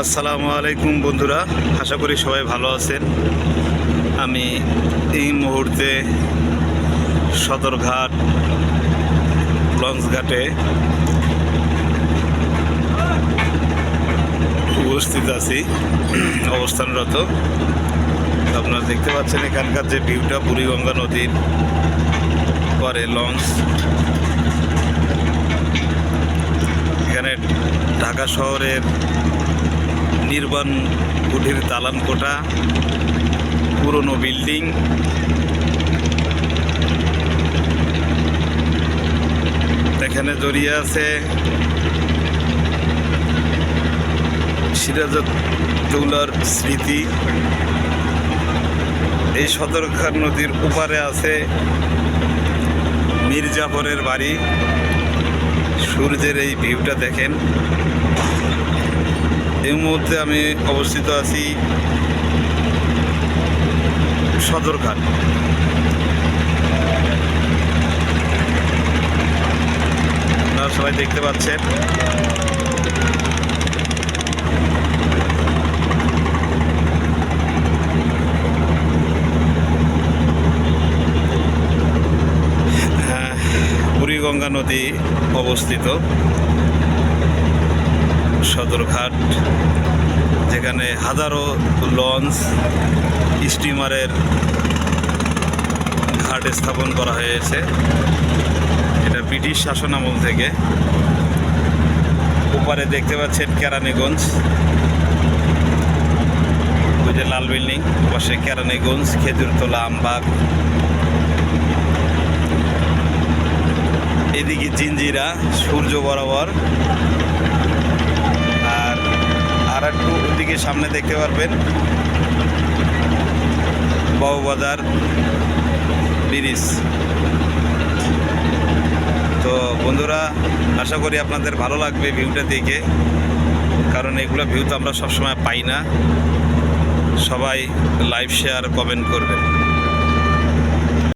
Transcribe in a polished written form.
আসসালামু আলাইকুম বন্ধুরা, আশা করি সবাই ভালো আছেন। আমি এই মুহূর্তে সদরঘাট লঞ্চঘাটে উপস্থিত আছি, অবস্থানরত। আপনারা দেখতে পাচ্ছেন এখানকার যে ভিউটা, বুড়িগঙ্গা নদীর পরে লঞ্চ। এখানে ঢাকা শহরের নির্বাণ কুঠির দালান কোঠা, পুরনো বিল্ডিং, এখানে জড়িয়ে আছে সিরাজউদ্দৌলার স্মৃতি। এই সদরঘাট নদীর ওপারে আছে মীর জাফরের বাড়ি। সূর্যের এই ভিউটা দেখেন। এই মুহূর্তে আমি অবস্থিত আছি সদরঘাট। আপনারা সবাই দেখতে পাচ্ছেন। বুড়িগঙ্গা নদী অবস্থিত সদরঘাট, যেখানে হাজারো লঞ্চ স্টিমারের ঘাট স্থাপন করা হয়েছে। এটা ব্রিটিশ শাসন আমল থেকে। ওপারে দেখতে পাচ্ছেন কেরানীগঞ্জ, ওই যে লাল বিল্ডিং, পাশে কেরানীগঞ্জ, খেজুরতলা, আমবাগ। এদিকে জিঞ্জিরা সূর্য বরাবর। আর একটু ওদিকে সামনে দেখতে পারবেন বাবুবাজার ব্রিজ। তো বন্ধুরা, আশা করি আপনাদের ভালো লাগবে ভিউটা দেখে, কারণ এগুলো ভিউ তো আমরা সবসময় পাই না। সবাই লাইভ শেয়ার কমেন্ট করবেন।